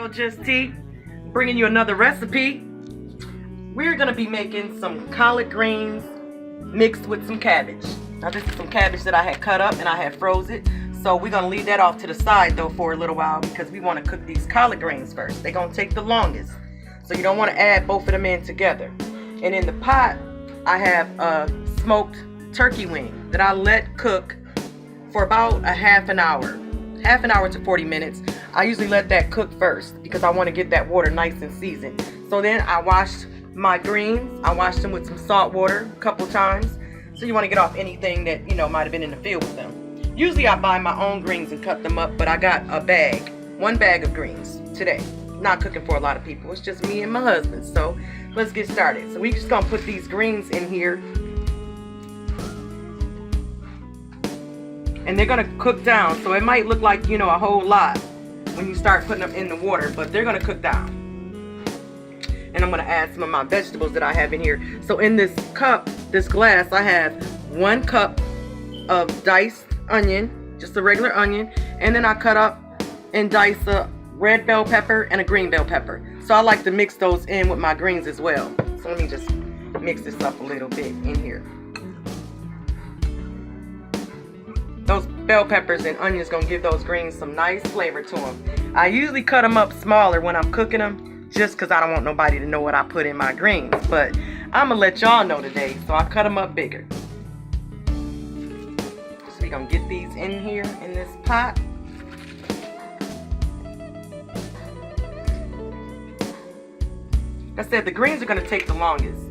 girl Just T, bringing you another recipe. We're gonna be making some collard greens mixed with some cabbage. Now this is some cabbage that I had cut up and I had froze it. So we're gonna leave that off to the side though for a little while because we want to cook these collard greens first. They're gonna take the longest. So you don't want to add both of them in together. And in the pot, I have a smoked turkey wing that I let cook for about a half an hour to 40 minutes. I usually let that cook first because I want to get that water nice and seasoned. So then I washed my greens. I washed them with some salt water a couple times. So you want to get off anything that, you know, might have been in the field with them. Usually I buy my own greens and cut them up, but I got one bag of greens today. Not cooking for a lot of people. It's just me and my husband. So let's get started. So we just gonna put these greens in here. And they're gonna cook down. So it might look like, you know, a whole lot when you start putting them in the water, but they're gonna cook down. And I'm gonna add some of my vegetables that I have in here. So in this cup, this glass, I have 1 cup of diced onion, just a regular onion, and then I cut up and dice a red bell pepper and a green bell pepper. So I like to mix those in with my greens as well. So let me just mix this up a little bit in here. Those bell peppers and onions gonna give those greens some nice flavor to them. I usually cut them up smaller when I'm cooking them just because I don't want nobody to know what I put in my greens. But I'm gonna let y'all know today, so I cut them up bigger. So we're gonna get these in here in this pot. Like I said, the greens are gonna take the longest.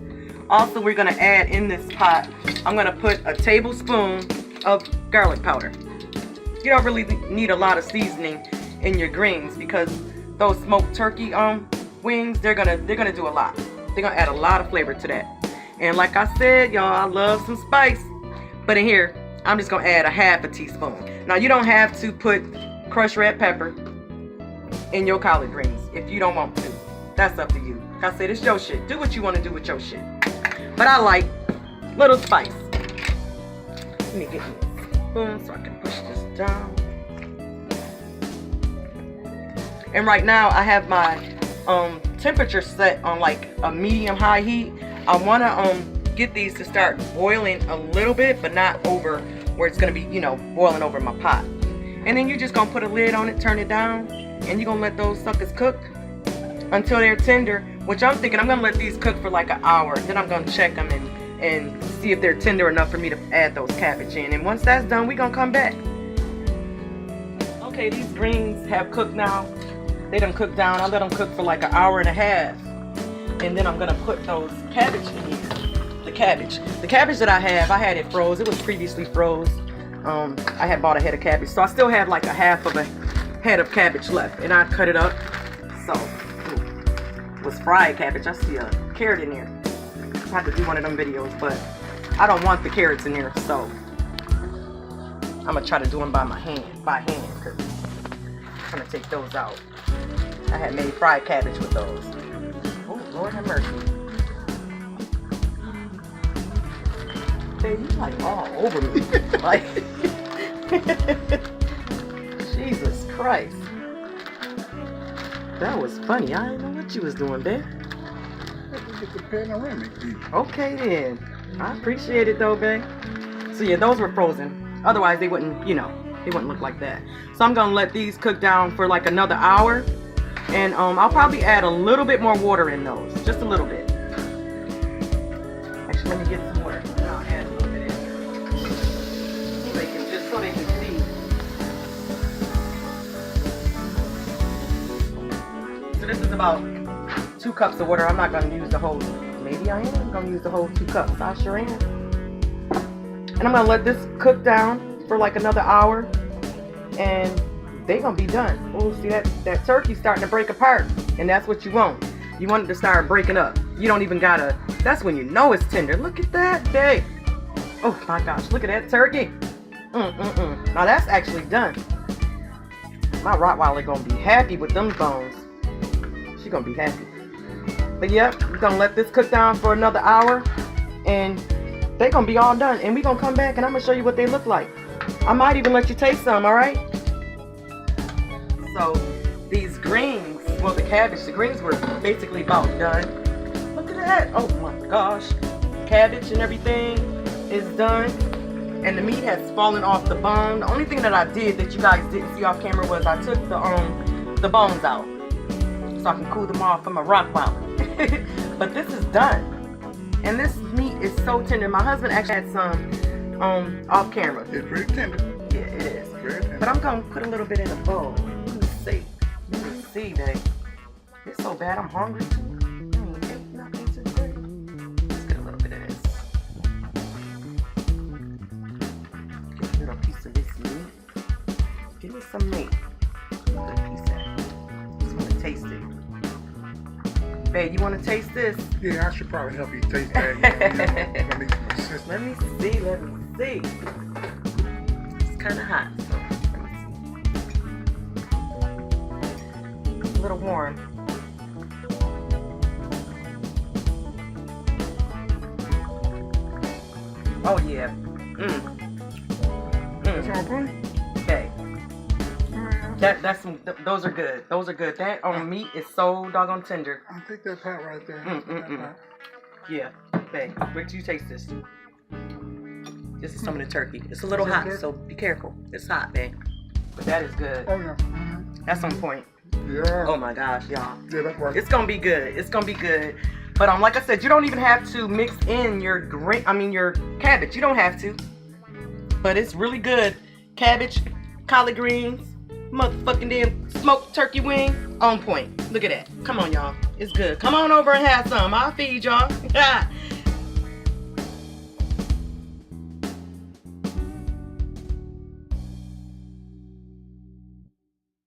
Also, we're gonna add in this pot, I'm gonna put a tablespoon of garlic powder. You don't really need a lot of seasoning in your greens because those smoked turkey wings, they're gonna do a lot. They're gonna add a lot of flavor to that. And like I said, y'all, I love some spice. But in here, I'm just gonna add a ½ teaspoon. Now you don't have to put crushed red pepper in your collard greens if you don't want to. That's up to you. Like I said, it's your shit. Do what you want to do with your shit. But I like little spice. Let me get me a spoon so I can push this down. And right now I have my temperature set on like a medium-high heat. I want to get these to start boiling a little bit, but not over where it's going to be, you know, boiling over my pot. And then you're just going to put a lid on it, turn it down, and you're going to let those suckers cook until they're tender, which I'm thinking I'm going to let these cook for like an hour. Then I'm going to check them and see if they're tender enough for me to add those cabbage in. And once that's done, we're going to come back. Okay, these greens have cooked now. They done cooked down. I let them cook for like an hour and a half. And then I'm going to put those cabbage in here. The cabbage that I have, I had it froze. It was previously froze. I had bought a head of cabbage. So I still have like a half of a head of cabbage left. And I cut it up. So it was fried cabbage. I see a carrot in there. I have to do one of them videos, but I don't want the carrots in there, so I'm gonna try to do them by hand, because I'm gonna take those out. I had made fried cabbage with those. Oh, Lord have mercy. Baby, you like all over me. Like, Jesus Christ. That was funny. I didn't know what you was doing, babe. Get the panoramic view. Okay then. I appreciate it though, babe. So yeah, those were frozen. Otherwise they wouldn't, you know, they wouldn't look like that. So I'm gonna let these cook down for like another hour. And I'll probably add a little bit more water in those. Just a little bit. Actually, let me get some water. And I'll add a little bit in here. So they can see. So this is about 2 cups of water. I'm not going to use the whole, maybe I am going to use the whole 2 cups. I sure am. And I'm going to let this cook down for like another hour. And they're going to be done. Oh, see that turkey's starting to break apart. And that's what you want. You want it to start breaking up. You don't even got to, that's when you know it's tender. Look at that, babe. Oh my gosh, look at that turkey. Now that's actually done. My Rottweiler going to be happy with them bones. She's going to be happy. But yep, we're gonna let this cook down for another hour and they're gonna be all done. And we're gonna come back and I'm gonna show you what they look like. I might even let you taste some, alright? So these greens well, the cabbage, the greens were basically about done. Look at that. Oh my gosh. Cabbage and everything is done. And the meat has fallen off the bone. The only thing that I did that you guys didn't see off camera was I took the bones out so I can cool them off from a rock pile. But this is done. And this meat is so tender. My husband actually had some off camera. It's pretty tender. Yeah, it is. Very tender. But I'm gonna put a little bit in a bowl. Let me see. Let me see, babe. It's so bad I'm hungry too. Ain't nothing today. Let's get a little bit of this. Get a little piece of this meat. Give me some meat. Good piece of that. Just wanna taste it. Babe, you wanna taste this? Yeah, I should probably help you taste that. Let me see. Let me see. It's kind of hot, so let me see. It's a little warm. Oh yeah. That's all good? Okay. Those are good. Those are good. That meat is so doggone tender. I think that's hot right there. Yeah. Babe, wait till you taste this. This is some of the turkey. It's a little hot, so be careful. It's hot, babe. But that is good. Oh yeah. That's on point. Yeah. Oh my gosh, y'all. Yeah, that's right. It's gonna be good. It's gonna be good. But like I said, you don't even have to mix in your your cabbage. You don't have to. But it's really good. Cabbage, collard greens, motherfucking damn smoked turkey wings, on point. Look at that. Come on, y'all. It's good. Come on over and have some. I'll feed y'all.